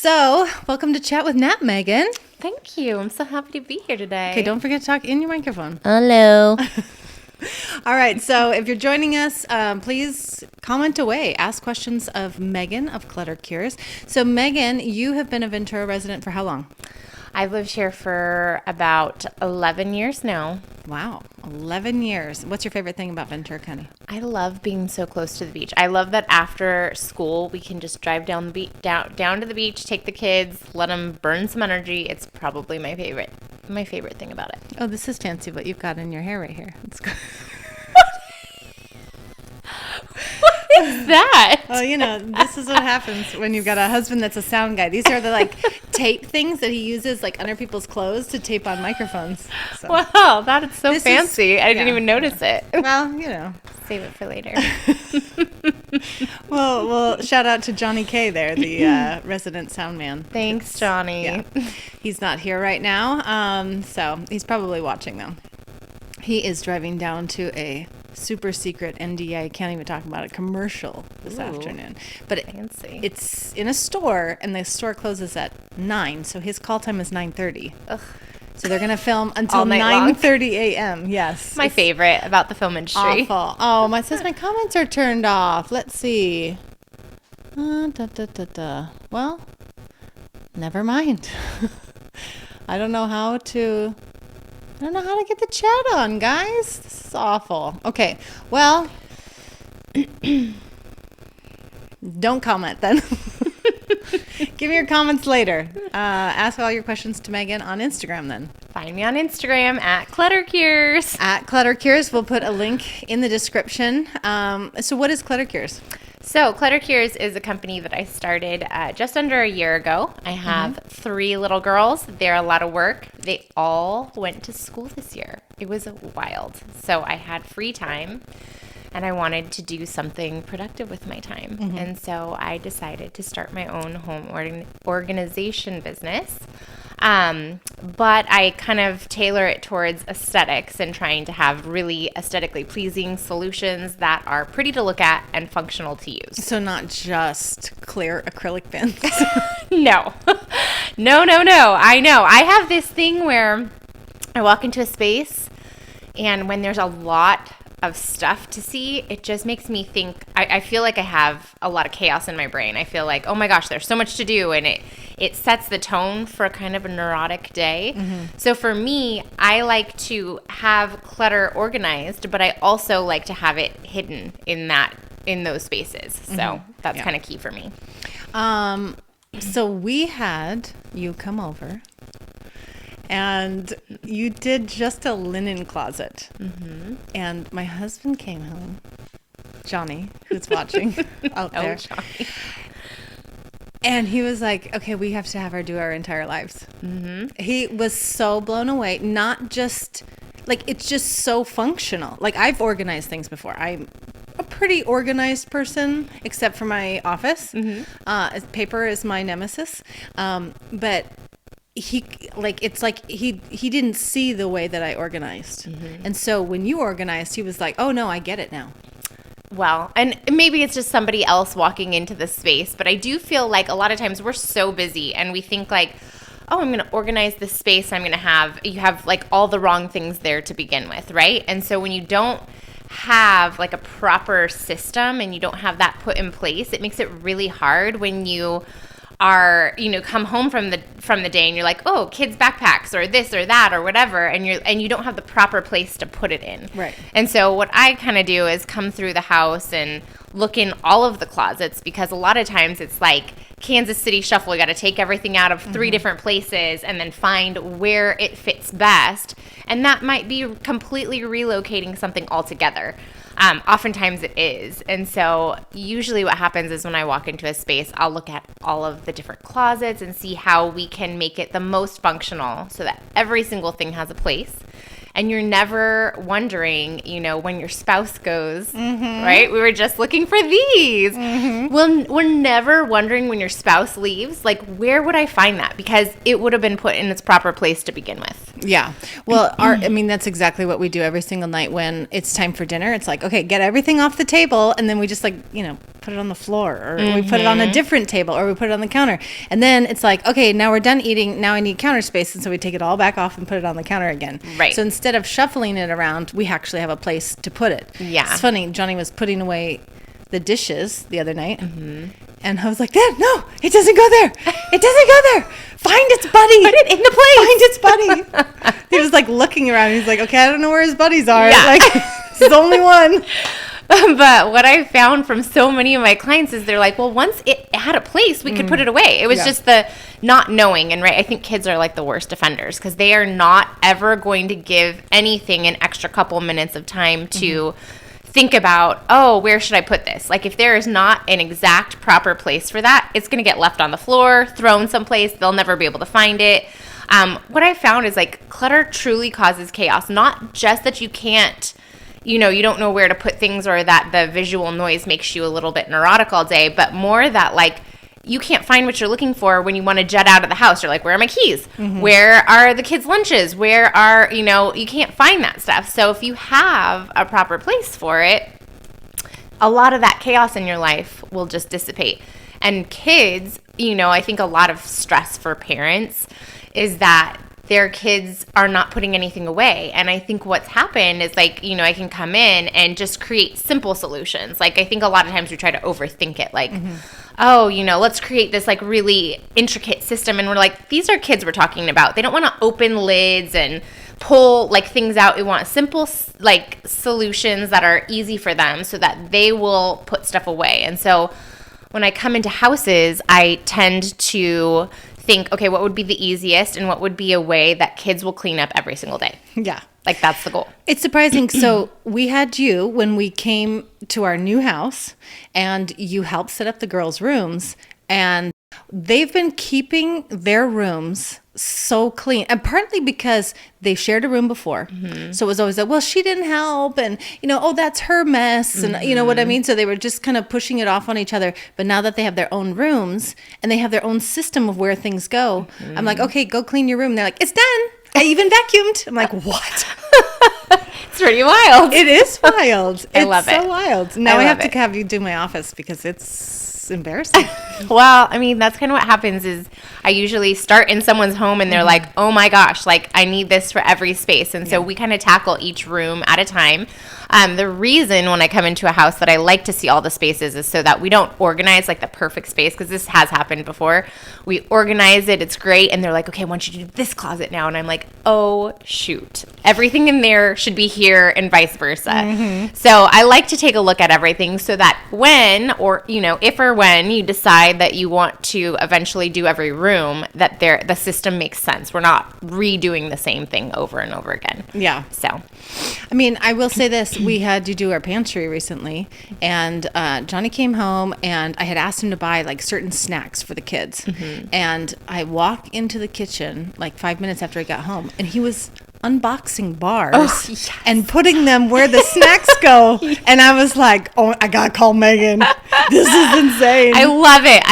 So, welcome to Chat with Nat, Megan. Thank you. I'm so happy to be here today. Okay, don't forget to talk in your microphone. Hello. All right, so if you're joining us, please comment away. Ask questions of Megan of Clutter Cures. So, Megan, you have been a Ventura resident for how long? I've lived here for about 11 years now. Wow, 11 years. What's your favorite thing about Ventura County? I love being so close to the beach. I love that after school we can just drive down the beach, down to the beach, take the kids, let them burn some energy. It's probably my favorite thing about it. Oh, this is fancy what you've got in your hair right here. It's good. What is that? Oh, you know, this is what happens when you've got a husband that's a sound guy. These are the tape things that he uses under people's clothes to tape on microphones. So. Wow, that is so fancy. I didn't even notice it. Well, you know. Save it for later. Well, shout out to Johnny K there, the resident sound man. Thanks, Johnny. Yeah. He's not here right now, so he's probably watching though. He is driving down to a super secret NDA, I can't even talk about it, commercial this afternoon. But it's in a store, and the store closes at 9, so his call time is 9:30. Ugh. So they're going to film until 9:30 a.m. Yes. My favorite about the film industry. Awful. Oh, my comments are turned off. Let's see. Well, never mind. I don't know how to get the chat on, guys. This is awful. Okay. Well, don't comment then. Give me your comments later. Ask all your questions to Megan on Instagram then. Find me on Instagram at Clutter Cures. At Clutter Cures. We'll put a link in the description. So what is Clutter Cures? So Clutter Cures is a company that I started just under a year ago. I have 3 little girls. They're a lot of work. They all went to school this year. It was wild. So I had free time, and I wanted to do something productive with my time. And so I decided to start my own home organization business. But I kind of tailor it towards aesthetics and trying to have really aesthetically pleasing solutions that are pretty to look at and functional to use. So not just clear acrylic bins. No. No. I know. I have this thing where I walk into a space, and when there's a lot of stuff to see, it just makes me think, I feel like I have a lot of chaos in my brain. I feel like, oh my gosh, there's so much to do, and it sets the tone for kind of a neurotic day. So for me, I like to have clutter organized, but I also like to have it hidden in those spaces. So that's kind of key for me. So we had you come over, and you did just a linen closet. And my husband came home, Johnny, who's watching out there. Oh, Johnny. And he was like, okay, we have to have her do our entire lives. He was so blown away. Not just, it's just so functional. I've organized things before. I'm a pretty organized person, except for my office. Paper is my nemesis. But he didn't see the way that I organized. And so when you organized, he was like, oh no, I get it now. Well, and maybe it's just somebody else walking into the space, but I do feel like a lot of times we're so busy and we think oh, I'm going to organize this space. You have all the wrong things there to begin with, right? And so when you don't have a proper system and you don't have that put in place, it makes it really hard when you are, come home from the day and you're like, oh, kids' backpacks or this or that or whatever, and you don't have the proper place to put it in. Right. And so what I kind of do is come through the house and look in all of the closets, because a lot of times it's like Kansas City Shuffle. You got to take everything out of 3 different places and then find where it fits best. And that might be completely relocating something altogether. Oftentimes it is. And so usually what happens is when I walk into a space, I'll look at all of the different closets and see how we can make it the most functional so that every single thing has a place. And you're never wondering, when your spouse goes, right? We were just looking for these. Well, we're never wondering when your spouse leaves, where would I find that? Because it would have been put in its proper place to begin with. Yeah. Well, that's exactly what we do every single night when it's time for dinner. It's like, okay, get everything off the table. And then we just put put it on the floor, or we put it on a different table, or we put it on the counter. And then it's like, okay, now we're done eating. Now I need counter space. And so we take it all back off and put it on the counter again. Right. So instead of shuffling it around, we actually have a place to put it. Yeah. It's funny. Johnny was putting away the dishes the other night. And I was like, Dad, no, it doesn't go there. It doesn't go there. Find its buddy. Put it in the place. Find its buddy. He was like looking around. He's like, okay, I don't know where his buddies are. Yeah. Like, there's only one. But what I found from so many of my clients is they're like, well, once it had a place, we could put it away. It was just the not knowing. And I think kids are like the worst offenders because they are not ever going to give anything an extra couple minutes of time to think about, oh, where should I put this? Like if there is not an exact proper place for that, it's going to get left on the floor, thrown someplace. They'll never be able to find it. What I found is like clutter truly causes chaos. Not just that you can't, you don't know where to put things or that the visual noise makes you a little bit neurotic all day, but more that like you can't find what you're looking for when you want to jet out of the house. You're like, where are my keys? Where are the kids' lunches? Where are, you can't find that stuff. So if you have a proper place for it, a lot of that chaos in your life will just dissipate. And kids, I think a lot of stress for parents is that their kids are not putting anything away. And I think what's happened is like, I can come in and just create simple solutions. Like I think a lot of times we try to overthink it. Like, oh, let's create this like really intricate system. And we're like, these are kids we're talking about. They don't want to open lids and pull like things out. We want simple like solutions that are easy for them so that they will put stuff away. And so when I come into houses, I tend to think, okay, what would be the easiest and what would be a way that kids will clean up every single day? Yeah. Like that's the goal. It's surprising. So we had you when we came to our new house and you helped set up the girls' rooms, and they've been keeping their rooms so clean, and partly because they shared a room before. So it was always like, well, she didn't help, and oh, that's her mess, and you know what I mean? So they were just kind of pushing it off on each other. But now that they have their own rooms and they have their own system of where things go, I'm like, okay, go clean your room. They're like, it's done. I even vacuumed. I'm like, what? It's pretty wild. It is wild. I love it. It's so wild. Now I have it. to have you do my office because it's embarrassing. Well, I mean, that's kind of what happens is I usually start in someone's home and they're like, oh my gosh, like I need this for every space. And so we kind of tackle each room at a time. The reason when I come into a house that I like to see all the spaces is so that we don't organize like the perfect space, because this has happened before. We organize it, it's great, and they're like, okay, I want you to do this closet now. And I'm like, oh, shoot. Everything in there should be here and vice versa. So I like to take a look at everything so that when, or, if or when you decide that you want to eventually do every room, that the system makes sense. We're not redoing the same thing over and over again. Yeah. So, I mean, I will say this. We had to do our pantry recently, and Johnny came home, and I had asked him to buy like certain snacks for the kids. And I walk into the kitchen like 5 minutes after I got home, and he was unboxing bars and putting them where the snacks go. And I was like, oh, I gotta call Meagan. This is insane. I love it.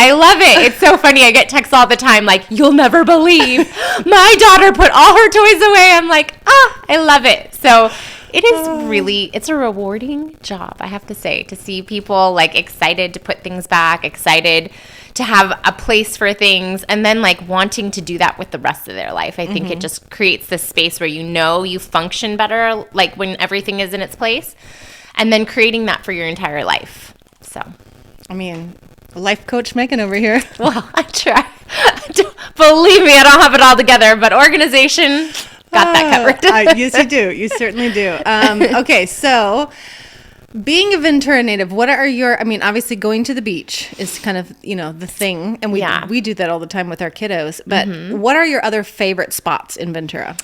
It's so funny. I get texts all the time like, you'll never believe my daughter put all her toys away. I'm like, I love it. So it is really, it's a rewarding job, I have to say, to see people like excited to put things back, excited to have a place for things, and then like wanting to do that with the rest of their life. I think it just creates this space where you function better, like when everything is in its place, and then creating that for your entire life. So, I mean, life coach Meagan over here. Well, I try. Believe me, I don't have it all together, but organization, got that covered. Yes, you do. You certainly do. Okay, so being a Ventura native, what are your, I mean, obviously going to the beach is kind of, the thing. And we do that all the time with our kiddos. But what are your other favorite spots in Ventura?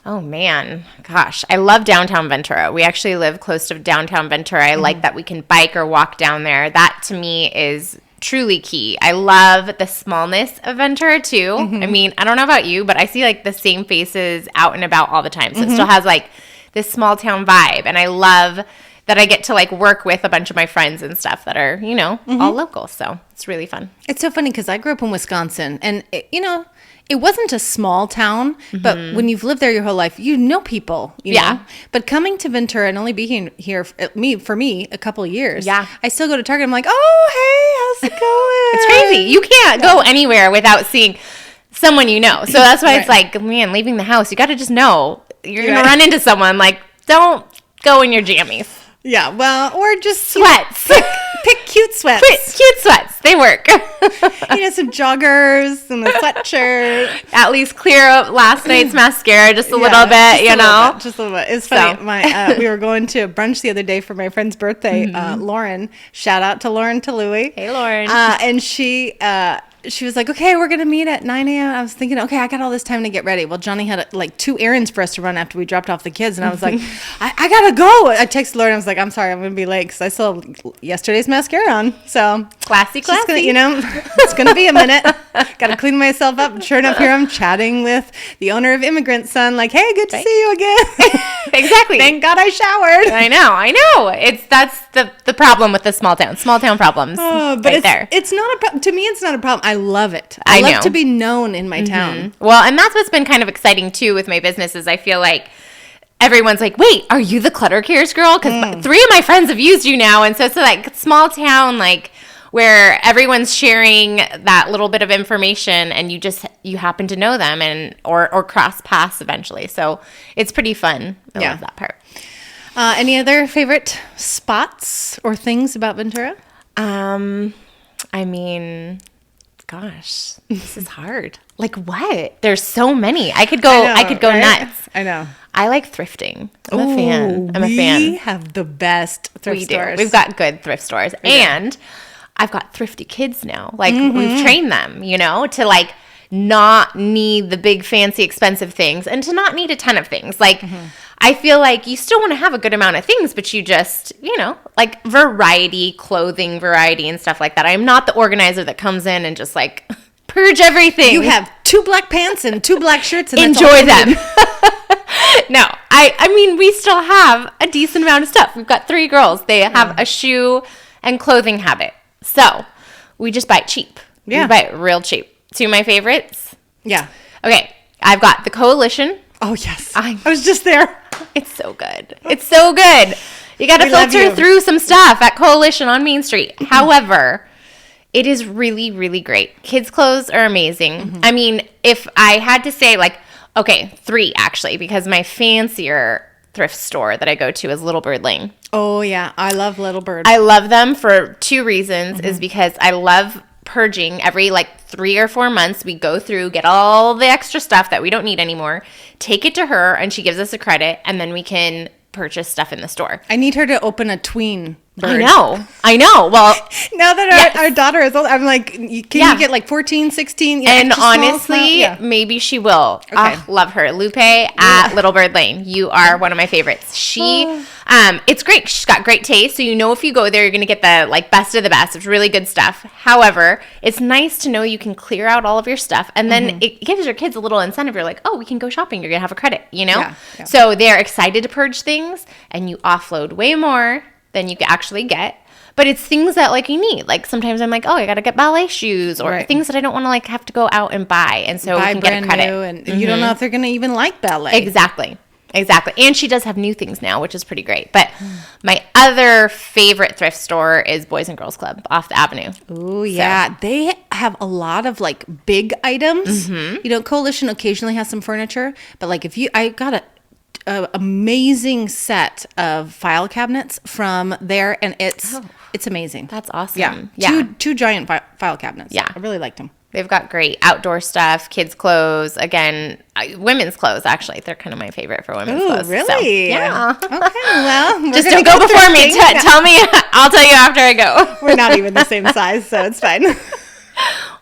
Oh, man. Gosh, I love downtown Ventura. We actually live close to downtown Ventura. I like that we can bike or walk down there. That, to me, is truly key. I love the smallness of Ventura, too. I mean, I don't know about you, but I see, like, the same faces out and about all the time. So it still has, like, this small town vibe. And I love that I get to like work with a bunch of my friends and stuff that are, you know, all local. So it's really fun. It's so funny because I grew up in Wisconsin, and it wasn't a small town, but when you've lived there your whole life, you know people, you know? But coming to Ventura and only being here for me a couple of years, I still go to Target. I'm like, oh, hey, how's it going? It's crazy. You can't go anywhere without seeing someone you know. So that's why it's like, man, leaving the house, you got to just know you're going to run into someone. Like, don't go in your jammies. Yeah, well, or just sweats. Pick cute sweats. Cute sweats. They work. Some joggers and a sweatshirt. At least clear up last night's mascara just a little bit, Just a little bit. It's funny. We were going to brunch the other day for my friend's birthday, Lauren. Shout out to Lauren Talui. Hey, Lauren. And she was like, okay, we're going to meet at 9 a.m. I was thinking, okay, I got all this time to get ready. Well, Johnny had like 2 errands for us to run after we dropped off the kids. And I was like, I got to go. I texted Lauren. I was like, I'm sorry, I'm going to be late because I still have yesterday's mascara on. So classy. It's going to be a minute. Got to clean myself up. Sure enough, here I'm chatting with the owner of Immigrant Son. Like, hey, good to see you again. Exactly. Thank God I showered. I know. That's the problem with the small town problems. But it's not a problem. To me, it's not a problem. I love it. I love to be known in my town. Well, and that's what's been kind of exciting too with my business is I feel like everyone's like, wait, are you the Clutter Cares girl? Because 3 of my friends have used you now. And so it's like small town, like where everyone's sharing that little bit of information and you happen to know them and or cross paths eventually. So it's pretty fun. I love that part. Any other favorite spots or things about Ventura? I mean, gosh, this is hard. Like what? There's so many. I could go right? Nuts. I know. I like thrifting. I'm a fan. We have the best thrift stores. We've got good thrift stores. And I've got thrifty kids now. Like we've trained them, to like not need the big fancy expensive things and to not need a ton of things. Like I feel like you still want to have a good amount of things, but you just, like variety, clothing variety and stuff like that. I'm not the organizer that comes in and just like purge everything. You have 2 black pants and 2 black shirts and enjoy them. No, I mean, we still have a decent amount of stuff. We've got 3 girls. They have a shoe and clothing habit. So we just buy it cheap. Yeah. We buy it real cheap. 2 of my favorites. Yeah. Okay. I've got the Coalition. Oh, yes. I was just there. It's so good. It's so good. You got to filter through some stuff at Coalition on Main Street. However, it is really, really great. Kids' clothes are amazing. I mean, if I had to say like, okay, 3 actually, because my fancier thrift store that I go to is Little Bird Lane. Oh, yeah. I love Little Bird. I love them for 2 reasons is because I love purging every like 3 or 4 months. We go through, get all the extra stuff that we don't need anymore, take it to her, and she gives us a credit, and then we can purchase stuff in the store. I need her to open a tween bird. I know. Well, now that our daughter is old, I'm like, can you get like 14, 16? And honestly, maybe she will. Okay. Love her. Lupe at Little Bird Lane. You are one of my favorites. She, it's great. She's got great taste. So if you go there, you're going to get the like best of the best. It's really good stuff. However, it's nice to know you can clear out all of your stuff. And then it gives your kids a little incentive. You're like, oh, we can go shopping. You're going to have a credit, Yeah. So they're excited to purge things and you offload way more than you actually get. But it's things that like you need. Like sometimes I'm like, oh, I got to get ballet shoes or things that I don't want to like have to go out and buy. And so we can get a credit. New and you don't know if they're going to even like ballet. Exactly. And she does have new things now, which is pretty great. But my other favorite thrift store is Boys and Girls Club off the Avenue. Oh, yeah. They have a lot of like big items. Coalition occasionally has some furniture. But like I got a amazing set of file cabinets from there, and it's amazing. That's awesome. Yeah. Two giant file cabinets. Yeah. I really liked them. They've got great outdoor stuff, kids' clothes, again, women's clothes, actually. They're kind of my favorite for women's clothes. Oh, really? So, yeah. Okay, well. Just don't go before me. Tell me. I'll tell you after I go. We're not even the same size, so it's fine.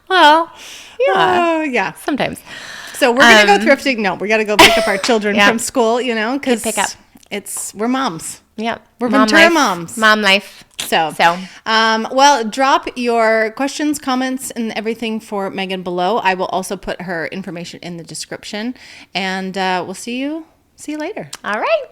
Well, yeah. Yeah. Sometimes. So we're going to go thrifting. No, we got to go pick up our children from school, because pick up. We're moms. Yeah. We're Ventura moms. Mom life. So, well, drop your questions, comments, and everything for Meagan below. I will also put her information in the description, and we'll see you later. All right.